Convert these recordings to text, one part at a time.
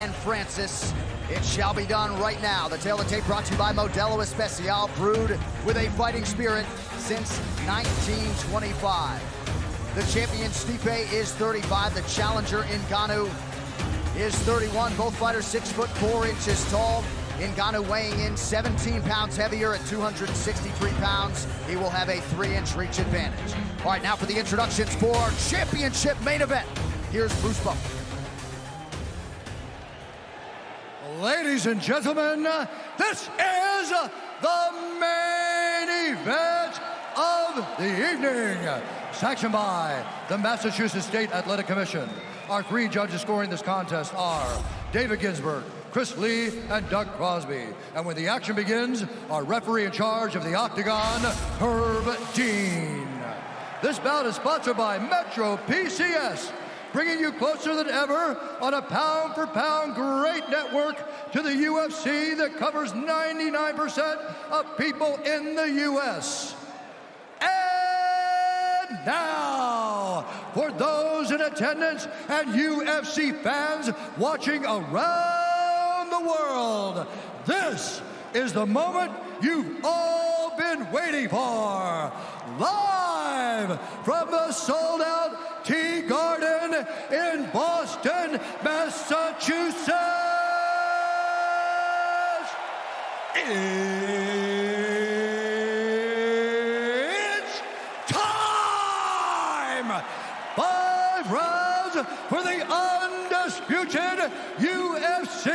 And Francis, it shall be done right now. The tail of the tape brought to you by Modelo Especial, brewed with a fighting spirit since 1925. The champion Stipe is 35. The challenger Ngannou is 31. Both fighters 6'4" tall. Ngannou weighing in 17 pounds heavier at 263 pounds. He will have a 3-inch reach advantage. All right, now for the introductions for our championship main event. Here's Bruce Buffer. Ladies and gentlemen, this is the main event of the evening. Sanctioned by the Massachusetts State Athletic Commission. Our 3 judges scoring this contest are David Ginsburg, Chris Lee, and Doug Crosby. And when the action begins, our referee in charge of the Octagon, Herb Dean. This bout is sponsored by Metro PCS, bringing you closer than ever on a pound-for-pound great network to the UFC that covers 99% of people in the U.S. And now, for those in attendance and UFC fans watching around the world, this is the moment you've all been waiting for. Live from the sold-out Tea Garden in Boston, Massachusetts. It's time! 5 rounds for the undisputed UFC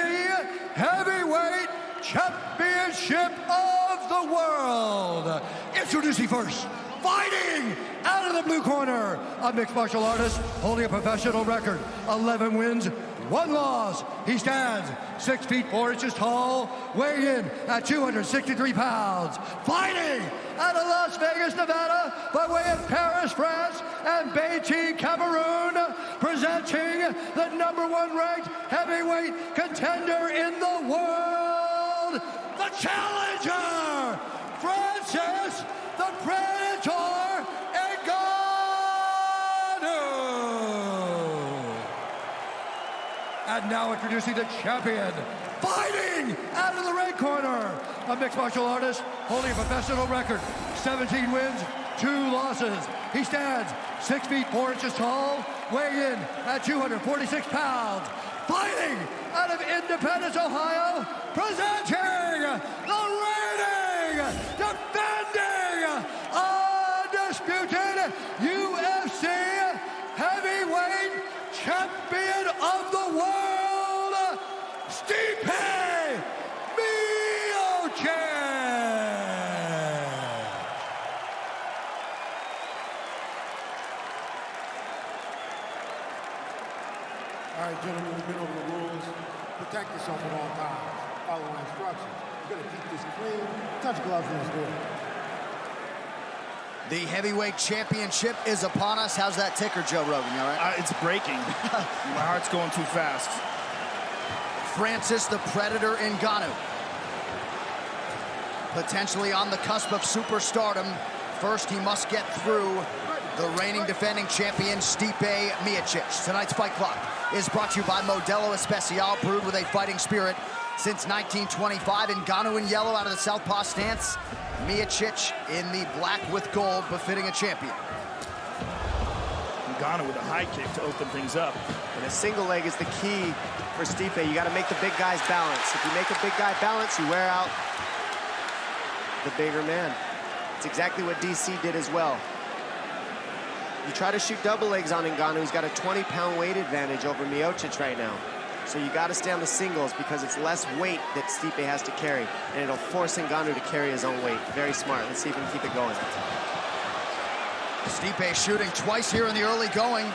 Heavyweight Championship of the World. Introducing first, fighting out of the blue corner, a mixed martial artist holding a professional record, 11 wins, 1 loss. He stands 6'4" tall, weighing in at 263 pounds. Fighting out of Las Vegas, Nevada, by way of Paris, France, and Beijing, Cameroon, presenting the #1 ranked heavyweight contender in the world, the challenger, Francis the Predator Ngannou. And now introducing the champion, fighting out of the red corner, a mixed martial artist holding a professional record, 17 wins, 2 losses. He stands 6'4" tall, weighing in at 246 pounds. Fighting out of Independence, Ohio, presenting the reigning, defending, undisputed UFC heavyweight champion of the world, Stipe Miocic. All right, gentlemen, we've been over the rules. Protect yourself at all times. Follow instructions. We're gonna keep this clean. Touch gloves in this door. The heavyweight championship is upon us. How's that ticker, Joe Rogan? You all right? It's breaking. My heart's going too fast. Francis the Predator Ngannou, potentially on the cusp of superstardom. First, he must get through the reigning defending champion Stipe Miocic. Tonight's Fight Clock is brought to you by Modelo Especial, brewed with a fighting spirit since 1925. Ngannou in yellow out of the southpaw stance. Miocic in the black with gold, befitting a champion. Ngannou with a high kick to open things up. And a single leg is the key for Stipe. You got to make the big guys balance. If you make a big guy balance, you wear out the bigger man. It's exactly what DC did as well. You try to shoot double legs on Ngannou, he's got a 20-pound weight advantage over Miocic right now. So you got to stay on the singles because it's less weight that Stipe has to carry, and it'll force Ngannou to carry his own weight. Very smart. Let's see if we can keep it going. Stipe shooting twice here in the early going.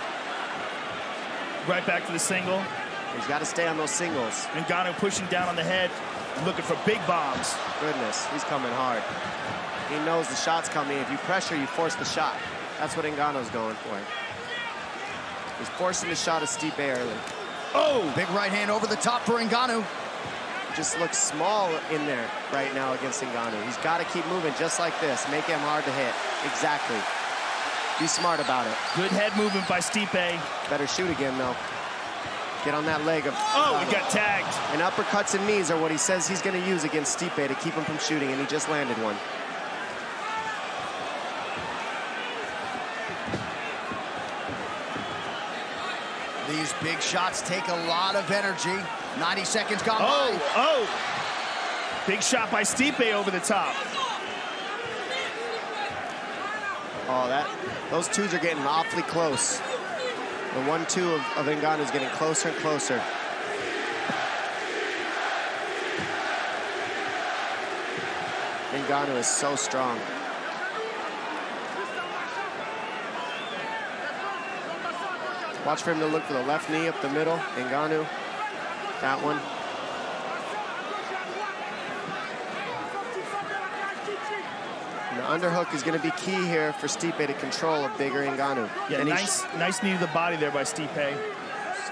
Right back to the single. He's got to stay on those singles. Ngannou pushing down on the head, looking for big bombs. Goodness, he's coming hard. He knows the shot's coming. If you pressure, you force the shot. That's what Ngannou's going for. He's forcing the shot of Stipe early. Oh, big right hand over the top for Ngannou. Just looks small in there right now against Ngannou. He's got to keep moving just like this. Make him hard to hit. Exactly. Be smart about it. Good head movement by Stipe. Better shoot again, though. Get on that leg of... Oh, he got tagged. And uppercuts and knees are what he says he's going to use against Stipe to keep him from shooting, and he just landed one. These big shots take a lot of energy. 90 seconds gone by. Oh! Big shot by Stipe over the top. Oh, those twos are getting awfully close. The 1-2 of Ngannou is getting closer and closer. Ngannou is so strong. Watch for him to look for the left knee up the middle. Ngannou, that one. And the underhook is going to be key here for Stipe to control a bigger Ngannou. Yeah, nice knee to the body there by Stipe.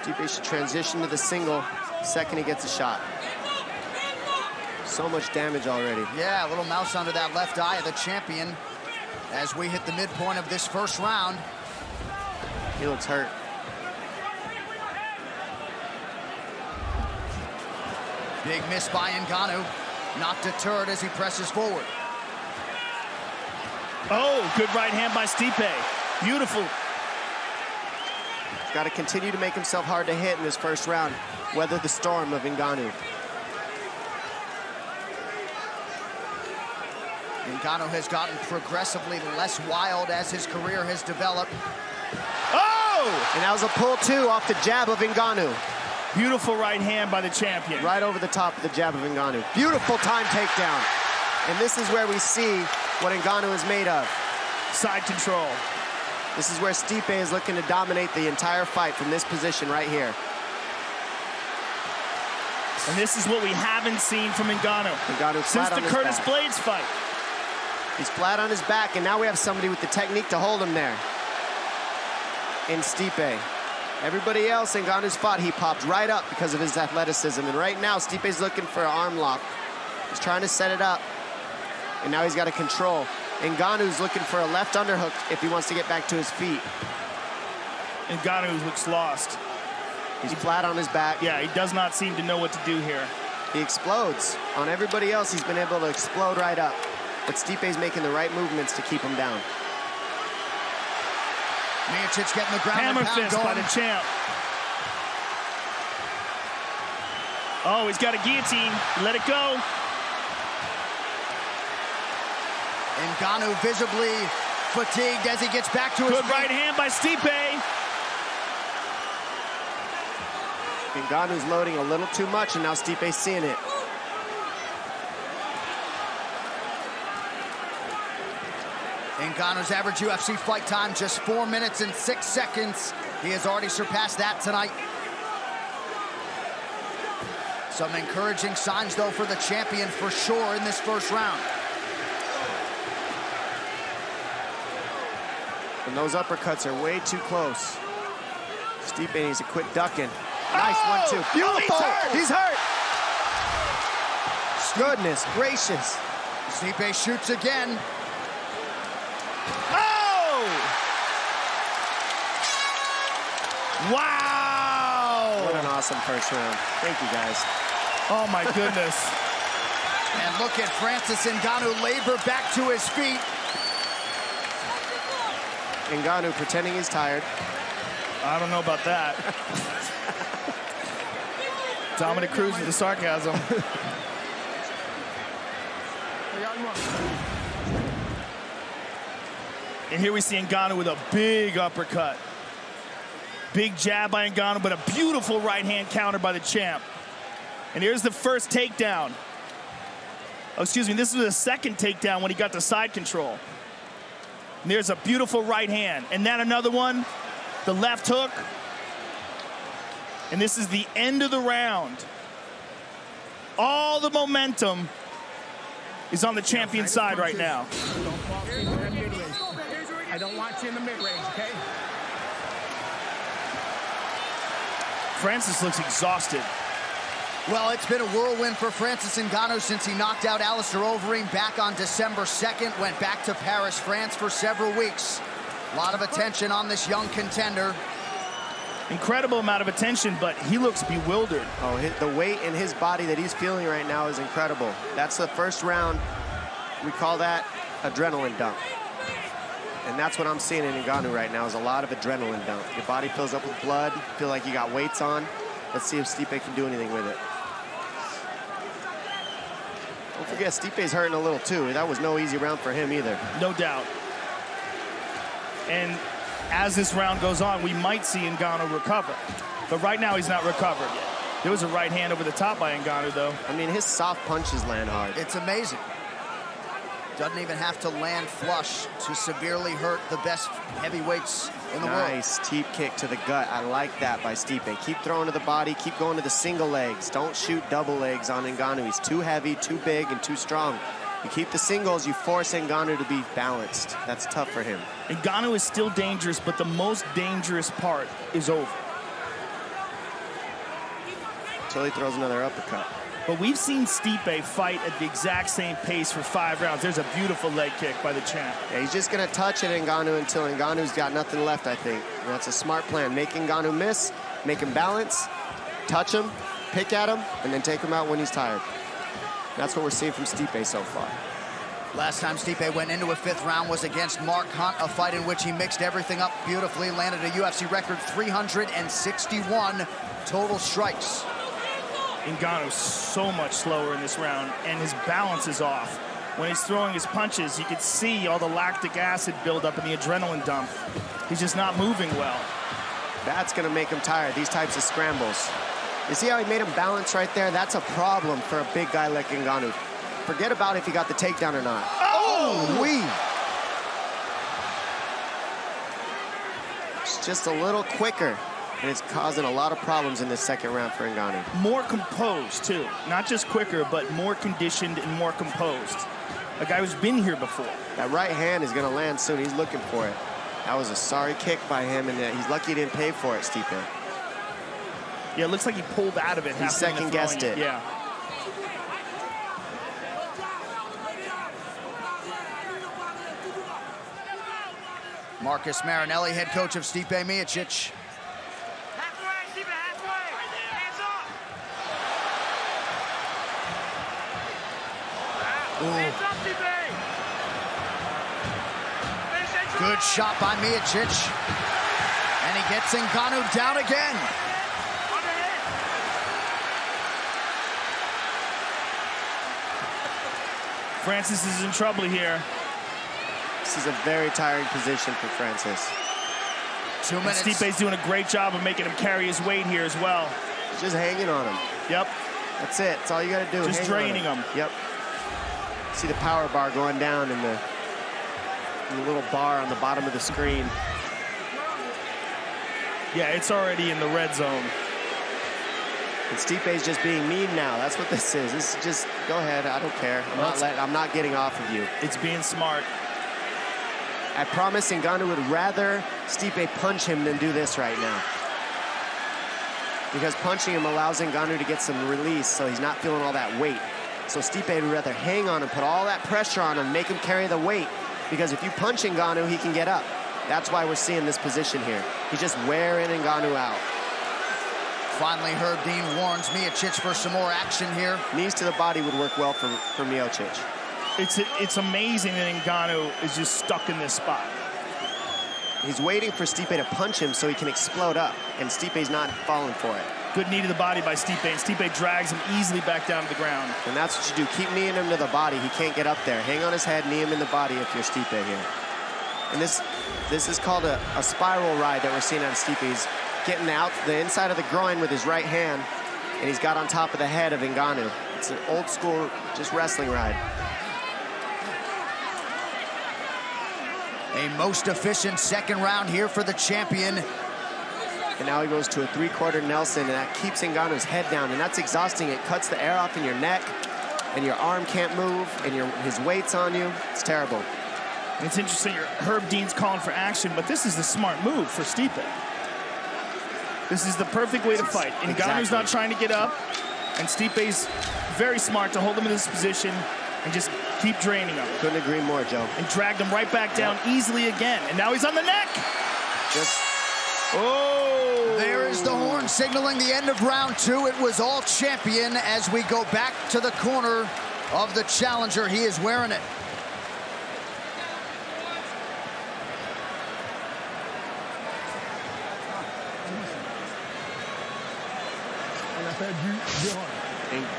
Stipe should transition to the single second he gets a shot. So much damage already. Yeah, a little mouse under that left eye of the champion as we hit the midpoint of this first round. He looks hurt. Big miss by Ngannou. Not deterred as he presses forward. Oh, good right hand by Stipe. Beautiful. Got to continue to make himself hard to hit in this first round. Weather the storm of Ngannou. Ngannou has gotten progressively less wild as his career has developed. Oh! And that was a pull, too, off the jab of Ngannou. Beautiful right hand by the champion. Right over the top of the jab of Ngannou. Beautiful time takedown. And this is where we see what Ngannou is made of. Side control. This is where Stipe is looking to dominate the entire fight from this position right here. And this is what we haven't seen from Ngannou since the Curtis Blades fight. He's flat on his back, and now we have somebody with the technique to hold him there. In Stipe. Everybody else Ngannou's fought, he popped right up because of his athleticism. And right now, Stipe's looking for an arm lock. He's trying to set it up. And now he's got to control. Ngannou's looking for a left underhook if he wants to get back to his feet. Ngannou looks lost. He's flat on his back. Yeah, he does not seem to know what to do here. He explodes. On everybody else, he's been able to explode right up. But Stipe's making the right movements to keep him down. Miocic getting the ground Hammer and pound fist going. by the champ. Oh, he's got a guillotine. Let it go. Ngannou visibly fatigued as he gets back to his Good feet. right hand by Stipe. Ngannou's loading a little too much, and now Stipe's seeing it. Ngannou's average UFC fight time just 4 minutes and 6 seconds. He has already surpassed that tonight. Some encouraging signs, though, for the champion for sure in this first round. And those uppercuts are way too close. Stipe needs to quit ducking. Nice 1-2. Beautiful! He's hurt! Goodness gracious. Stipe shoots again. Wow! What an awesome first round. Thank you, guys. Oh, my goodness. And look at Francis Ngannou labor back to his feet. Ngannou pretending he's tired. I don't know about that. Dominic Cruz with the sarcasm. And here we see Ngannou with a big uppercut. Big jab by Ngannou, but a beautiful right hand counter by the champ. And here's the first takedown. Oh, excuse me, this was the second takedown when he got the side control. And there's a beautiful right hand. And then another one, the left hook. And this is the end of the round. All the momentum is on the champion's side right now. I don't want you in the mid-range, okay? Francis looks exhausted. Well, it's been a whirlwind for Francis Ngannou since he knocked out Alistair Overeem back on December 2nd, went back to Paris, France for several weeks. A lot of attention on this young contender. Incredible amount of attention, but he looks bewildered. Oh, the weight in his body that he's feeling right now is incredible. That's the first round. We call that adrenaline dump. And that's what I'm seeing in Ngannou right now, is a lot of adrenaline dump. Your body fills up with blood, you feel like you got weights on. Let's see if Stipe can do anything with it. Don't forget, Stipe's hurting a little too. That was no easy round for him either. No doubt. And as this round goes on, we might see Ngannou recover. But right now, he's not recovered yet. There was a right hand over the top by Ngannou, though. I mean, his soft punches land hard. It's amazing. Doesn't even have to land flush to severely hurt the best heavyweights in the world. Nice teep kick to the gut. I like that by Stipe. Keep throwing to the body, keep going to the single legs. Don't shoot double legs on Ngannou. He's too heavy, too big, and too strong. You keep the singles, you force Ngannou to be balanced. That's tough for him. Ngannou is still dangerous, but the most dangerous part is over. Until he throws another uppercut. But we've seen Stipe fight at the exact same pace for 5 rounds. There's a beautiful leg kick by the champ. Yeah, he's just going to touch at Ngannou until Ngannou's got nothing left, I think. And that's a smart plan. Make Ngannou miss, make him balance, touch him, pick at him, and then take him out when he's tired. That's what we're seeing from Stipe so far. Last time Stipe went into a 5th round was against Mark Hunt, a fight in which he mixed everything up beautifully, landed a UFC record 361 total strikes. Ngannou's so much slower in this round, and his balance is off. When he's throwing his punches, you can see all the lactic acid build up in the adrenaline dump. He's just not moving well. That's going to make him tired, these types of scrambles. You see how he made him balance right there? That's a problem for a big guy like Ngannou. Forget about if he got the takedown or not. Oh, wee! It's just a little quicker, and it's causing a lot of problems in this 2nd round for Ngannou. More composed, too. Not just quicker, but more conditioned and more composed. A guy who's been here before. That right hand is going to land soon. He's looking for it. That was a sorry kick by him, and he's lucky he didn't pay for it, Stipe. Yeah, it looks like he pulled out of it. He second-guessed it. Yeah. Marcus Marinelli, head coach of Stipe Miocic. Good shot by Miocic. And he gets Ngannou down again. Francis is in trouble here. This is a very tiring position for Francis. 2 minutes. And Stipe's doing a great job of making him carry his weight here as well. He's just hanging on him. Yep. That's it. That's all you got to do. Just draining him. Yep. See the power bar going down in the little bar on the bottom of the screen. Yeah, it's already in the red zone. And Stipe's just being mean now. That's what this is. This is just, go ahead. I don't care. I'm not getting off of you. It's being smart. I promise Ngannou would rather Stipe punch him than do this right now. Because punching him allows Ngannou to get some release, so he's not feeling all that weight. So Stipe would rather hang on and put all that pressure on him, make him carry the weight. Because if you punch Ngannou, he can get up. That's why we're seeing this position here. He's just wearing Ngannou out. Finally, Herb Dean warns Miocic for some more action here. Knees to the body would work well for Miocic. It's amazing that Ngannou is just stuck in this spot. He's waiting for Stipe to punch him so he can explode up, and Stipe's not falling for it. Good knee to the body by Stipe, and Stipe drags him easily back down to the ground. And that's what you do. Keep kneeing him to the body. He can't get up there. Hang on his head, knee him in the body if you're Stipe here. And this is called a spiral ride that we're seeing on Stipe. He's getting out the inside of the groin with his right hand, and he's got on top of the head of Ngannou. It's an old school, just wrestling ride. A most efficient 2nd round here for the champion. And now he goes to a 3/4 Nelson, and that keeps Ngannou's head down, and that's exhausting. It cuts the air off in your neck, and your arm can't move, and his weight's on you. It's terrible. It's interesting, Herb Dean's calling for action, but this is the smart move for Stipe. This is the perfect way to fight. Ngannou's not trying to get up, and Stipe's very smart to hold him in this position and just keep draining him. Couldn't agree more, Joe. And dragged him right back down easily again. And now he's on the neck. Just Oh! There the horn signaling the end of round 2. It was all champion as we go back to the corner of the challenger. He is wearing it.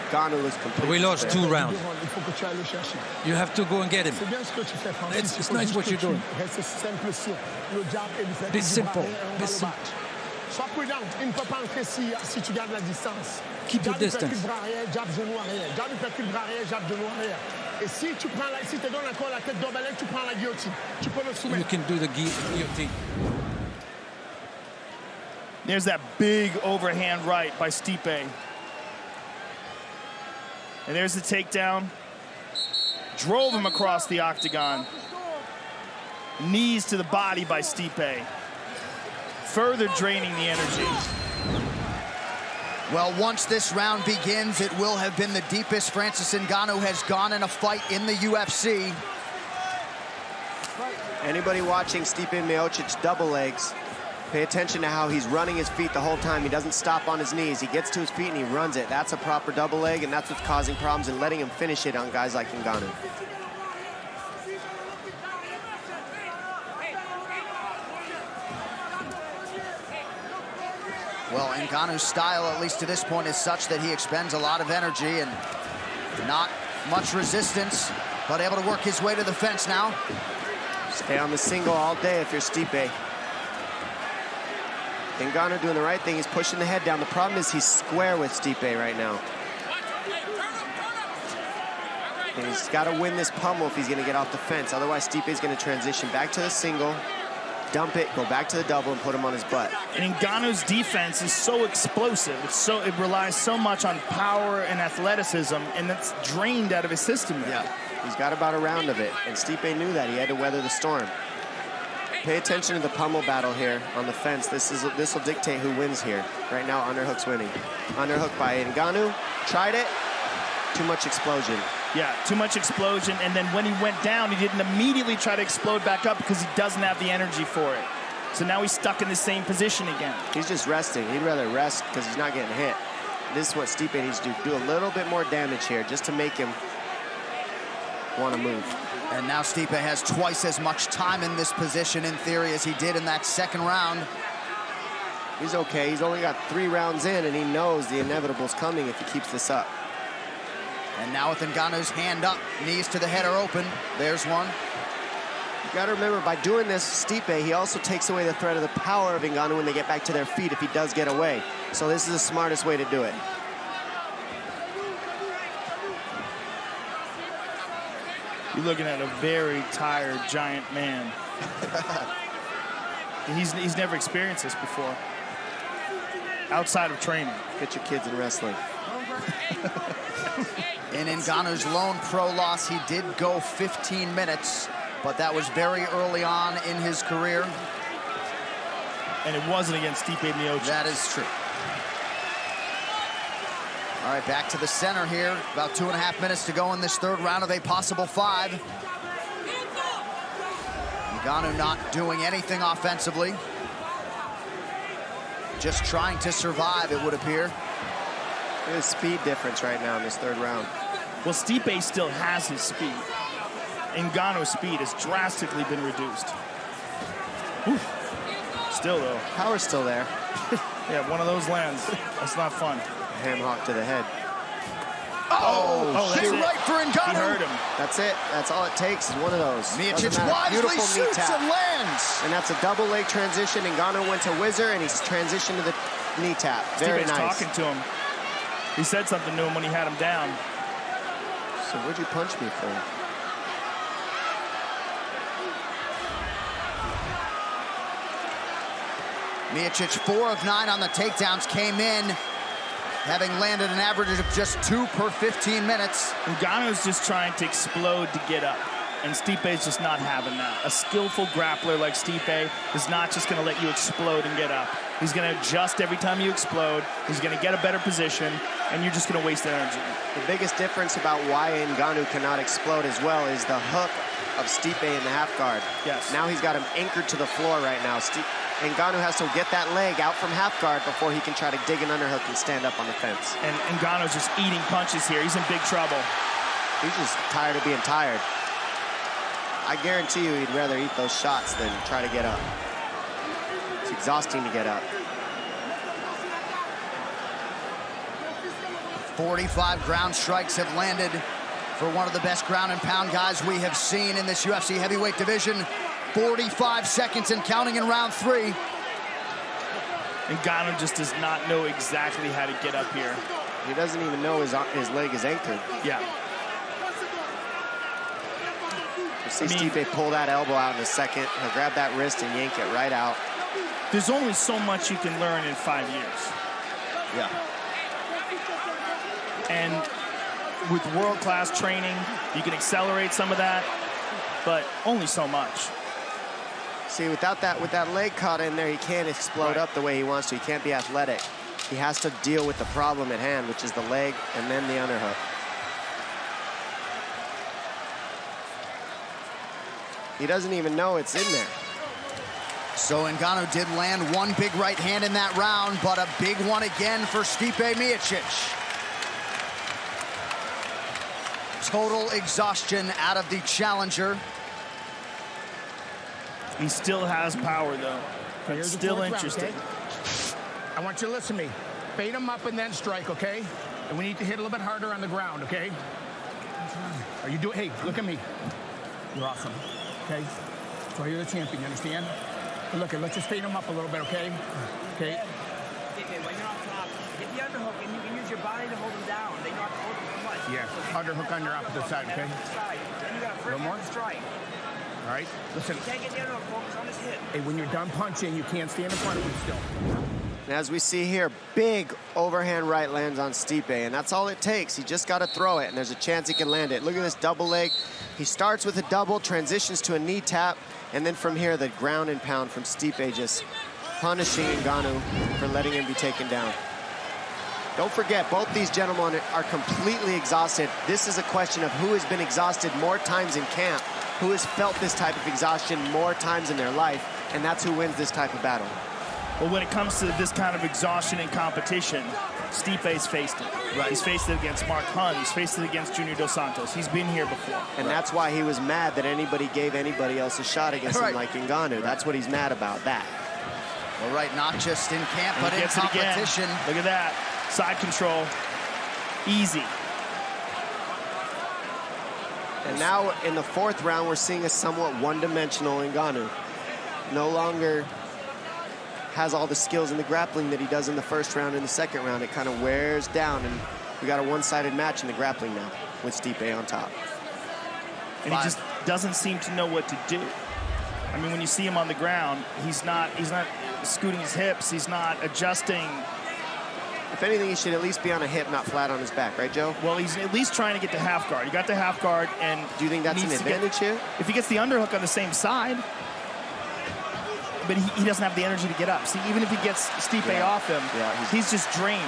Ngannou was completely. We lost 2 rounds. You have to go and get him. It's nice what you're doing. Be simple. Be simple. Sois prudent, il ne peut pas entrer si tu gardes la distance. Keep your distance. Jab genou arrière, jab uppercut bras arrière, jab genou arrière. Et si tu prends si te donnes encore la tête d'Orbelin, tu prends la guillotine. Tu peux le soumettre. You can do the guillotine. There's that big overhand right by Stipe. And there's the takedown. Drove him across the octagon. Knees to the body by Stipe. Further draining the energy. Well, once this round begins, it will have been the deepest Francis Ngannou has gone in a fight in the UFC. Anybody watching Stipe Miocic double legs, pay attention to how he's running his feet the whole time. He doesn't stop on his knees. He gets to his feet and he runs it. That's a proper double leg, and that's what's causing problems and letting him finish it on guys like Ngannou. Well, Ngannou's style, at least to this point, is such that he expends a lot of energy and not much resistance, but able to work his way to the fence now. Stay on the single all day if you're Stipe. Ngannou doing the right thing. He's pushing the head down. The problem is he's square with Stipe right now. And he's got to win this pummel if he's going to get off the fence. Otherwise, Stipe's going to transition back to the single, dump it, go back to the double, and put him on his butt. And Ngannou's defense is so explosive. It relies so much on power and athleticism, and that's drained out of his system there. Yeah, he's got about a round of it, and Stipe knew that. He had to weather the storm. Pay attention to the pummel battle here on the fence. This will dictate who wins here. Right now, underhook's winning. Underhook by Ngannou. Tried it. Too much explosion. Yeah, too much explosion, and then when he went down, he didn't immediately try to explode back up because he doesn't have the energy for it. So now he's stuck in the same position again. He's just resting. He'd rather rest because he's not getting hit. This is what Stipe needs to do a little bit more damage here just to make him want to move. And now Stipe has twice as much time in this position, in theory, as he did in that second round. He's okay. He's only got 3 rounds in, and he knows the inevitable's coming if he keeps this up. And now with Ngannou's hand up, knees to the head are open. There's one. You got to remember, by doing this, Stipe, he also takes away the threat of the power of Ngannou when they get back to their feet if he does get away. So this is the smartest way to do it. You're looking at a very tired, giant man. He's never experienced this before, outside of training. Get your kids in wrestling. In Ngannou's lone pro loss, he did go 15 minutes, but that was very early on in his career. And it wasn't against Stipe Miocic. That is true. All right, back to the center here. About 2.5 minutes to go in this third round of a possible 5. Ngannou not doing anything offensively. Just trying to survive, it would appear. There's a speed difference right now in this third round. Well, Stipe still has his speed. Ngannou's speed has drastically been reduced. Oof. Still, though. Power's still there. Yeah, one of those lands. That's not fun. Ham hock to the head. Oh, that's big it. right for Ngannou. He hurt him. That's it. That's all it takes is one of those. Miocic Doesn't matter. wisely Beautiful knee shoots tap. and lands. And that's a double leg transition. Ngannou went to whizzer, and he's transitioned to the knee tap. Very Stipe's nice. talking to him. He said something to him when he had him down. So what'd you punch me for? Miocic, 4 of 9 on the takedowns, came in, having landed an average of just 2 per 15 minutes. Ngannou's just trying to explode to get up, and Stipe's just not having that. A skillful grappler like Stipe is not just going to let you explode and get up. He's going to adjust every time you explode. He's going to get a better position, and you're just going to waste energy. The biggest difference about why Ngannou cannot explode as well is the hook of Stipe in the half guard. Yes. Now he's got him anchored to the floor right now. Ngannou has to get that leg out from half guard before he can try to dig an underhook and stand up on the fence. And Ngannou's just eating punches here. He's in big trouble. He's just tired of being tired. I guarantee you he'd rather eat those shots than try to get up. It's exhausting to get up. 45 ground strikes have landed for one of the best ground and pound guys we have seen in this UFC heavyweight division. 45 seconds and counting in round 3. Ngannou just does not know exactly how to get up here. He doesn't even know his leg is anchored. Yeah. You see Stipe pull that elbow out in a second. He'll grab that wrist and yank it right out. There's only so much you can learn in 5 years. Yeah. And with world-class training, you can accelerate some of that, but only so much. See, with that leg caught in there, he can't explode up the way he wants to. He can't be athletic. He has to deal with the problem at hand, which is the leg and then the underhook. He doesn't even know it's in there. So Ngannou did land one big right hand in that round, but a big one again for Stipe Miocic. Total exhaustion out of the challenger. He still has power, though. It's still interesting. I want you to listen to me. Fade him up and then strike, okay? And we need to hit a little bit harder on the ground, okay? Are you doing? Hey, look at me. You're awesome, okay? So you're the champion, you understand? But look, let's just fade him up a little bit, okay? Okay. When you're on top, get the underhook and you can use your body to hold him down. They know how to hold him so much. Yeah, underhook on your opposite side, okay? Then you got a first hand strike. All right, listen. You can't get the underhook, focus on his hip. Hey, when you're done punching, you can't stand in front of him still. And as we see here, big overhand right lands on Stipe, and that's all it takes. He just got to throw it, and there's a chance he can land it. Look at this double leg. He starts with a double, transitions to a knee tap, and then from here, the ground and pound from Stipe, just punishing Ngannou for letting him be taken down. Don't forget, both these gentlemen are completely exhausted. This is a question of who has been exhausted more times in camp, who has felt this type of exhaustion more times in their life, and that's who wins this type of battle. Well, when it comes to this kind of exhaustion in competition, Stipe's faced it. Right. He's faced it against Mark Hunt. He's faced it against Junior Dos Santos. He's been here before. And that's why he was mad that anybody gave anybody else a shot against him like Ngannou. That's what he's mad about, that. All right, not just in camp, but in competition. Look at that. Side control. Easy. And now in the 4th round, we're seeing a somewhat one-dimensional Ngannou. No longer has all the skills in the grappling that he does in the 1st round and the 2nd round. It kind of wears down, and we got a one-sided match in the grappling now with Stipe on top. And he just doesn't seem to know what to do. I mean, when you see him on the ground, he's not scooting his hips. He's not adjusting. If anything, he should at least be on a hip, not flat on his back, right, Joe? Well, he's at least trying to get the half guard. He got the half guard, and do you think that's an advantage here? If he gets the underhook on the same side, but he doesn't have the energy to get up. See, even if he gets Stipe off him, he's just drained.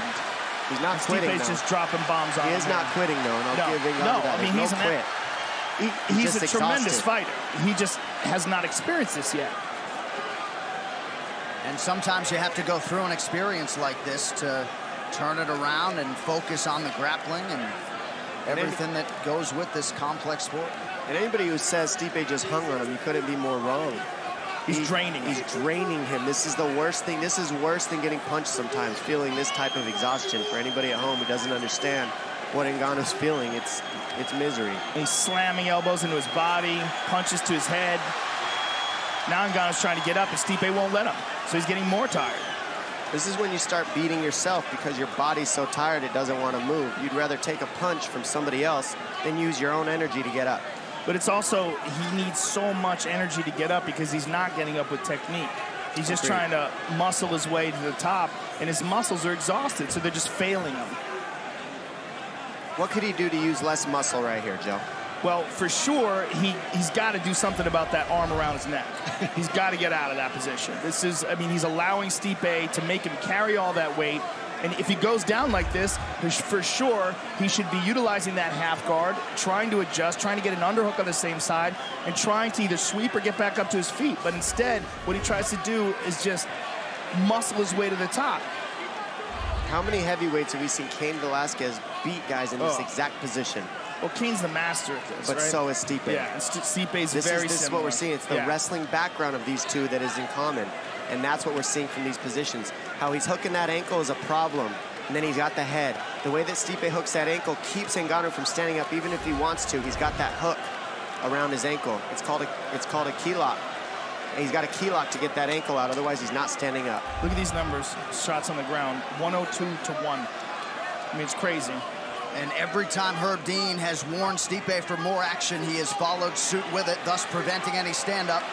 He's not quitting, Stipe's just dropping bombs on him. He is not quitting, though, and I'll give Ngannou that. I mean, he's a tremendous fighter. He just has not experienced this yet. And sometimes you have to go through an experience like this to turn it around and focus on the grappling and everything that goes with this complex sport. And anybody who says Stipe just hung on him, you couldn't be more wrong. He's draining. He's draining him. This is the worst thing. This is worse than getting punched sometimes, feeling this type of exhaustion. For anybody at home who doesn't understand what Ngannou's feeling, it's misery. He's slamming elbows into his body, punches to his head. Now Ngannou's trying to get up, and Stipe won't let him. So he's getting more tired. This is when you start beating yourself because your body's so tired it doesn't want to move. You'd rather take a punch from somebody else than use your own energy to get up. But it's also, he needs so much energy to get up because he's not getting up with technique. He's just trying to muscle his way to the top, and his muscles are exhausted, so they're just failing him. What could he do to use less muscle right here, Joe? Well, for sure, he's got to do something about that arm around his neck. He's got to get out of that position. This is, I mean, he's allowing Stipe to make him carry all that weight, And if he goes down like this, for sure, he should be utilizing that half guard, trying to adjust, trying to get an underhook on the same side, and trying to either sweep or get back up to his feet. But instead, what he tries to do is just muscle his way to the top. How many heavyweights have we seen Cain Velasquez beat guys in this exact position? Well, Cain's the master at this, but right? so is Stipe. Yeah, and Stipe's very similar. This is what we're seeing. It's the wrestling background of these two that is in common. And that's what we're seeing from these positions. How he's hooking that ankle is a problem. And then he's got the head. The way that Stipe hooks that ankle keeps Ngannou from standing up even if he wants to. He's got that hook around his ankle. It's called a key lock. And he's got a key lock to get that ankle out. Otherwise, he's not standing up. Look at these numbers. Shots on the ground. 102 to 1. I mean, it's crazy. And every time Herb Dean has warned Stipe for more action, he has followed suit with it, thus preventing any stand-up.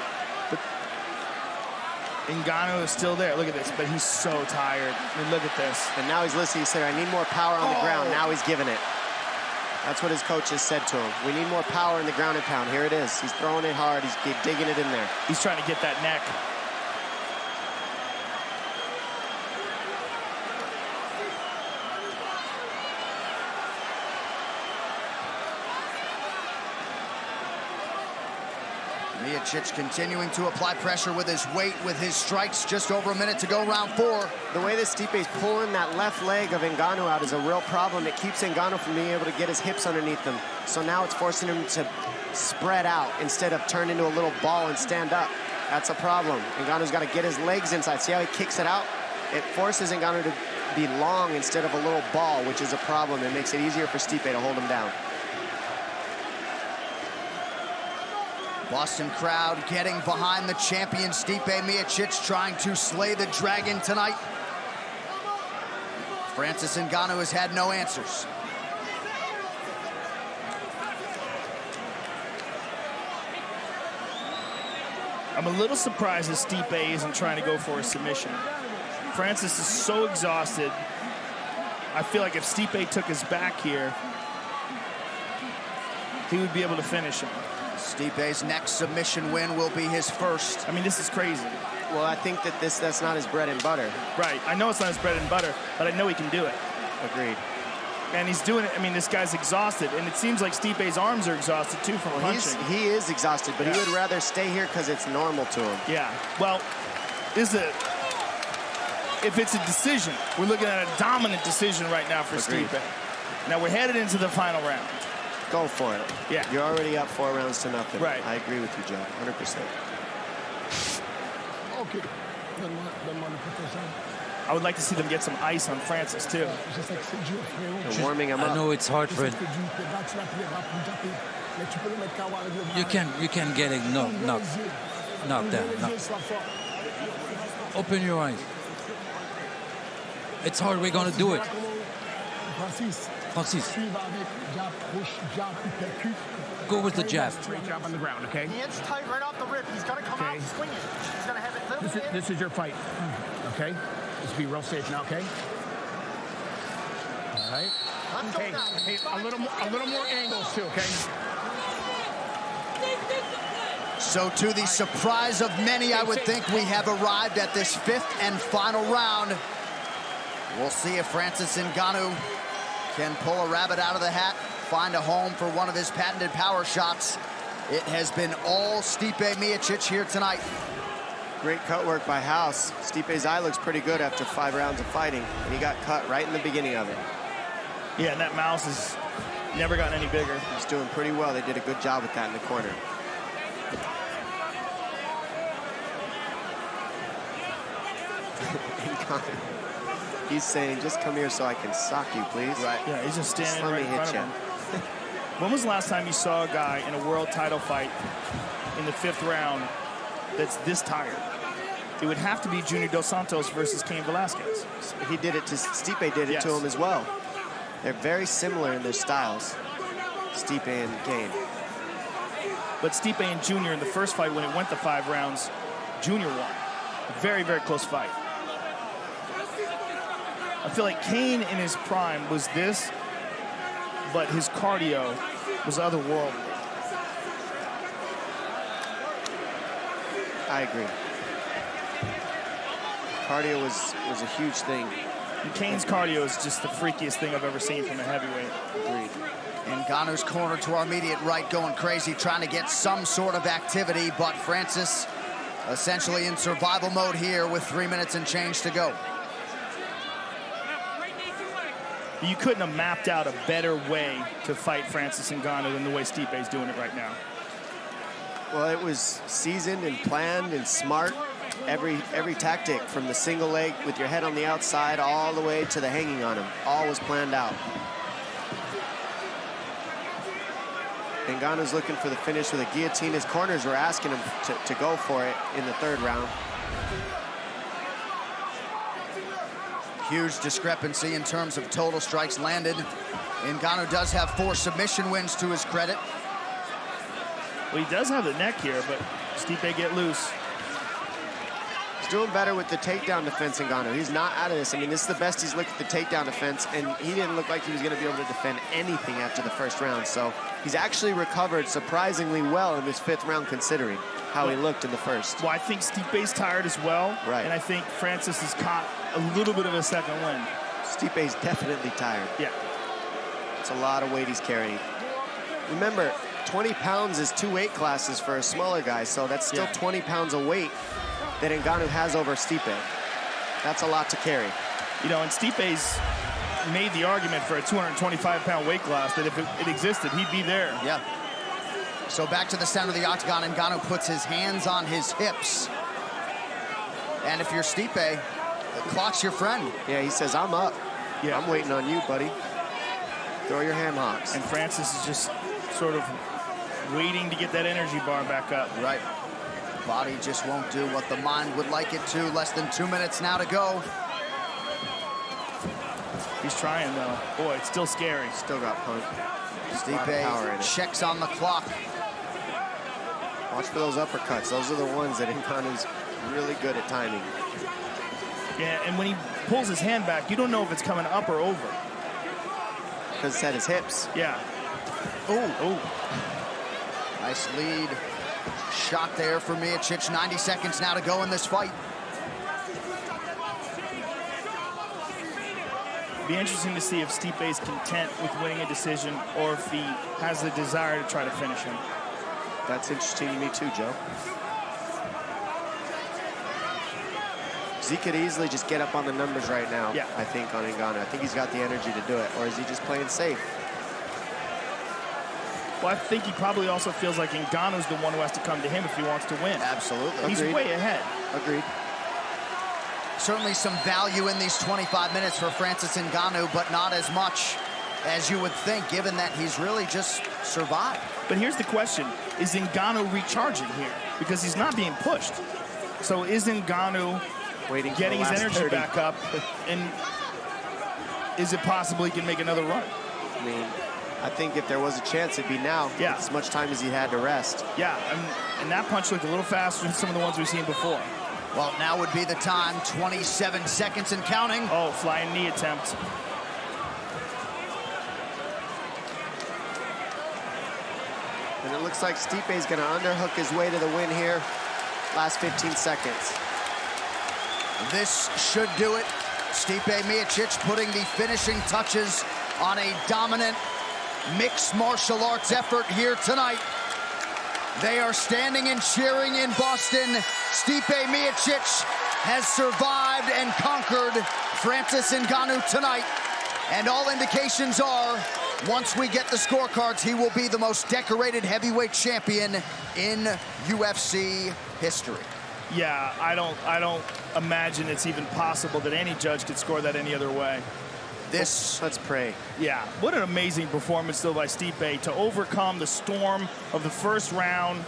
Ngannou is still there. Look at this, but he's so tired. I mean, look at this. And now he's listening. He said, I need more power on the ground. Now he's giving it. That's what his coach has said to him. We need more power in the ground and pound. Here it is. He's throwing it hard. He's digging it in there. He's trying to get that neck. Miocic continuing to apply pressure with his weight, with his strikes. Just over a minute to go, round 4. The way that Stipe's pulling that left leg of Ngannou out is a real problem. It keeps Ngannou from being able to get his hips underneath him. So now it's forcing him to spread out instead of turn into a little ball and stand up. That's a problem. Ngannou's got to get his legs inside. See how he kicks it out? It forces Ngannou to be long instead of a little ball, which is a problem. It makes it easier for Stipe to hold him down. Boston crowd getting behind the champion Stipe Miocic, trying to slay the dragon tonight. Francis Ngannou has had no answers. I'm a little surprised that Stipe isn't trying to go for a submission. Francis is so exhausted. I feel like if Stipe took his back here, he would be able to finish him. Stipe's next submission win will be his first. I mean, this is crazy. Well, I think that that's not his bread and butter. Right. I know it's not his bread and butter, but I know he can do it. Agreed. And he's doing it. I mean, this guy's exhausted, and it seems like Stipe's arms are exhausted too from punching. He is exhausted, but he would rather stay here because it's normal to him. Yeah. Well, if it's a decision, we're looking at a dominant decision right now for Stipe. Now we're headed into the final round. Go for it. Yeah. You're already up 4 rounds to nothing. Right. I agree with you, Joe, 100%. Okay. I would like to see them get some ice on Francis, too. They're warming him up. I know it's hard for him. You can get it knocked down. No. Open your eyes. It's hard. We're going to do it. Francis. Go with the jab. Great job on the ground, okay? Hands tight right off the rip. He's going to come out swinging. He's going to have it. This is your fight, okay? Just be real safe now, okay? All right. Hey, a little more angles too, okay? So to the surprise of many, I would think we have arrived at this 5th and final round. We'll see if Francis Ngannou can pull a rabbit out of the hat, find a home for one of his patented power shots. It has been all Stipe Miocic here tonight. Great cut work by House. Stipe's eye looks pretty good after 5 rounds of fighting, and he got cut right in the beginning of it. Yeah, and that mouse has never gotten any bigger. He's doing pretty well. They did a good job with that in the corner. He's saying, just come here so I can sock you, please. Right. Yeah, he's just standing right in front of him. you. When was the last time you saw a guy in a world title fight in the 5th round that's this tired? It would have to be Junior Dos Santos versus Cain Velasquez. He did it to Stipe, did it to him as well. They're very similar in their styles, Stipe and Cain. But Stipe and Junior in the first fight, when it went to 5 rounds, Junior won. A very, very close fight. I feel like Cain in his prime was this, but his cardio was otherworldly. I agree. Cardio was a huge thing And Kane's cardio is just the freakiest thing I've ever seen from a heavyweight. Agreed. Ngannou's corner to our immediate right going crazy, trying to get some sort of activity, but Francis essentially in survival mode here with 3 minutes and change to go. You couldn't have mapped out a better way to fight Francis Ngannou than the way Stipe's doing it right now. Well, it was seasoned and planned and smart. Every tactic, from the single leg with your head on the outside all the way to the hanging on him, all was planned out. Ngannou's looking for the finish with a guillotine. His corners were asking him to go for it in the third round. Huge discrepancy in terms of total strikes landed. Ngannou does have 4 submission wins to his credit. Well, he does have the neck here, but Stipe get loose. He's doing better with the takedown defense, Ngannou. He's not out of this. I mean, this is the best he's looked at the takedown defense, and he didn't look like he was going to be able to defend anything after the first round. So he's actually recovered surprisingly well in this 5th round, considering how he looked in the first. Well, I think Stipe's tired as well. Right. And I think Francis has caught a little bit of a second wind. Stipe's definitely tired. Yeah. It's a lot of weight he's carrying. Remember, 20 pounds is 2 weight classes for a smaller guy, so that's still 20 pounds of weight that Ngannou has over Stipe. That's a lot to carry. You know, and Stipe's made the argument for a 225-pound weight class that if it existed, he'd be there. Yeah. So back to the center of the octagon, Ngannou puts his hands on his hips. And if you're Stipe, the clock's your friend. Yeah, he says, I'm up. Yeah. I'm waiting on you, buddy. Throw your ham hocks. And Francis is just sort of waiting to get that energy bar back up. Right. Body just won't do what the mind would like it to. Less than 2 minutes now to go. He's trying, though. Boy, it's still scary. Still got pumped. Stipe checks on the clock. Watch for those uppercuts. Those are the ones that Ngannou's really good at timing. Yeah, and when he pulls his hand back, you don't know if it's coming up or over. Because it's at his hips. Yeah. Oh. Nice lead shot there for Miocic. 90 seconds now to go in this fight. Be interesting to see if Stipe's content with winning a decision or if he has the desire to try to finish him. That's interesting to me too, Joe. He could easily just get up on the numbers right now, I think, on Ngannou. I think he's got the energy to do it. Or is he just playing safe? Well, I think he probably also feels like Ngannou's the one who has to come to him if he wants to win. Absolutely. He's way ahead. Agreed. Certainly some value in these 25 minutes for Francis Ngannou, but not as much as you would think, given that he's really just survived. But here's the question. Is Ngannou recharging here? Because he's not being pushed. So is Ngannou getting his energy back up? And is it possible he can make another run? I mean, I think if there was a chance, it'd be now. Yeah. As much time as he had to rest. Yeah, and that punch looked a little faster than some of the ones we've seen before. Well, now would be the time. 27 seconds and counting. Oh, flying knee attempt. And it looks like Stipe's going to underhook his way to the win here. Last 15 seconds. This should do it. Stipe Miocic putting the finishing touches on a dominant mixed martial arts effort here tonight. They are standing and cheering in Boston. Stipe Miocic has survived and conquered Francis Ngannou tonight. And all indications are, once we get the scorecards, he will be the most decorated heavyweight champion in UFC history. Yeah, I don't imagine it's even possible that any judge could score that any other way. Let's pray. Yeah, what an amazing performance though by Stipe to overcome the storm of the first round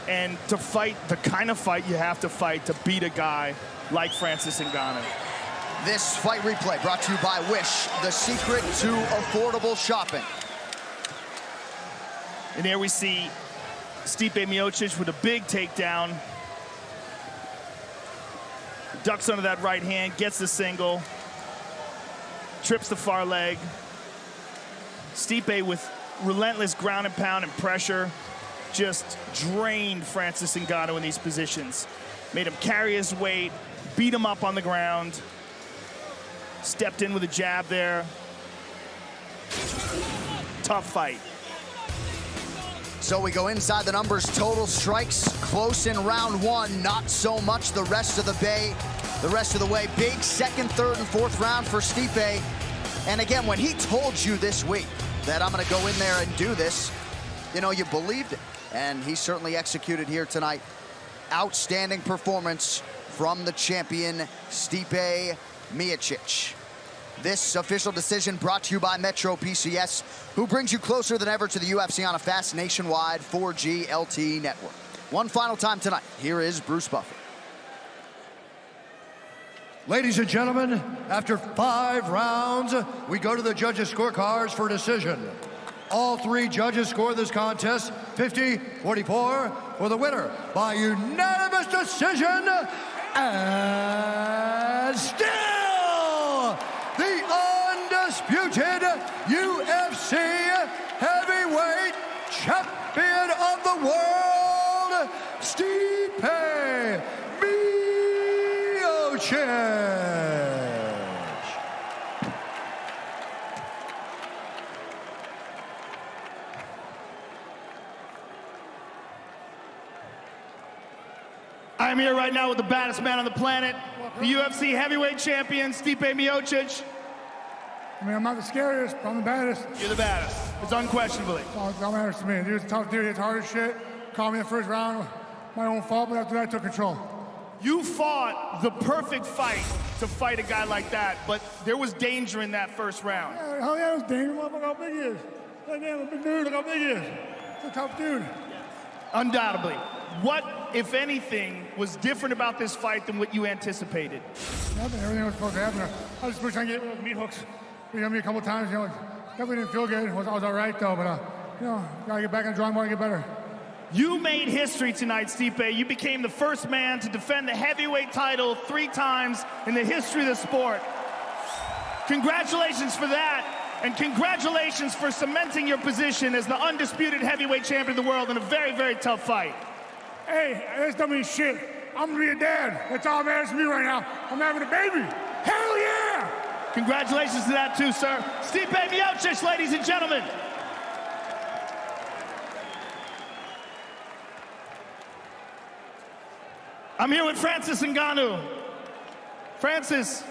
and to fight the kind of fight you have to fight to beat a guy like Francis Ngannou. This fight replay brought to you by Wish, the secret to affordable shopping. And there we see Stipe Miocic with a big takedown. Ducks under that right hand, gets the single. Trips the far leg. Stipe with relentless ground and pound and pressure just drained Francis Ngannou in these positions. Made him carry his weight, beat him up on the ground. Stepped in with a jab there. Tough fight. So we go inside the numbers. Total strikes close in round one, not so much the rest of the way. Big second, third, and fourth round for Stipe. And again, when he told you this week that I'm gonna go in there and do this, you know, you believed it. And he certainly executed here tonight. Outstanding performance from the champion, Stipe Miocic. This official decision brought to you by Metro PCS, who brings you closer than ever to the UFC on a fast nationwide 4G LTE network. One final time tonight, here is Bruce Buffer. Ladies and gentlemen, after 5 rounds, we go to the judges' scorecards for decision. All 3 judges scored this contest 50-44 for the winner by unanimous decision, and still the undisputed UFC heavyweight champion of the world, Stipe Miocic. I'm here right now with the baddest man on the planet, the UFC heavyweight champion, Stipe Miocic. I mean, I'm not the scariest, but I'm the baddest. You're the baddest. It's unquestionably. It don't matter to me. Dude's a tough dude. It's hard as shit. Caught me in the first round. My own fault, but after that, I took control. You fought the perfect fight to fight a guy like that, but there was danger in that first round. Yeah, hell yeah, it was dangerous. Look how big he is. Look at him, a big dude. Look how big he is. It's a tough dude. Undoubtedly. What, if anything, was different about this fight than what you anticipated? Nothing. Everything was supposed to happen. I was just trying to get rid of meat hooks. You got me a couple times. You know, definitely didn't feel good. I was all right though, but you know, gotta get back on the drawing board and get better. You made history tonight, Stipe. You became the first man to defend the heavyweight title 3 times in the history of the sport. Congratulations for that, and congratulations for cementing your position as the undisputed heavyweight champion of the world in a very, very tough fight. Hey, this don't mean shit. I'm gonna be a dad. That's all that matters to me right now. I'm having a baby. Hell yeah! Congratulations to that too, sir. Stipe Miocic, ladies and gentlemen. I'm here with Francis Ngannou. Francis,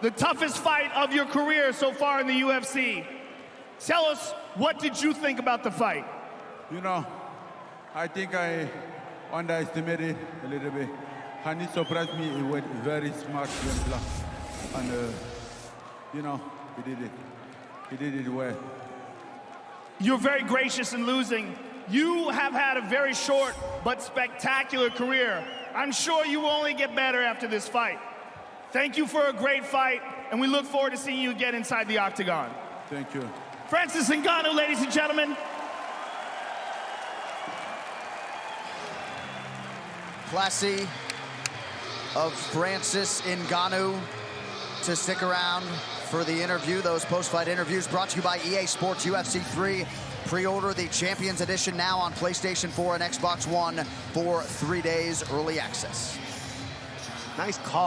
the toughest fight of your career so far in the UFC. Tell us, what did you think about the fight? You know, I think I underestimated a little bit. And it surprised me. He went very smart and black. And, you know, he did it. He did it well. You're very gracious in losing. You have had a very short but spectacular career. I'm sure you will only get better after this fight. Thank you for a great fight, and we look forward to seeing you again inside the octagon. Thank you. Francis Ngannou, ladies and gentlemen. Classy of Francis Ngannou to stick around for the interview. Those post-fight interviews brought to you by EA Sports UFC 3. Pre-order the Champions Edition now on PlayStation 4 and Xbox One for 3 days early access. Nice call.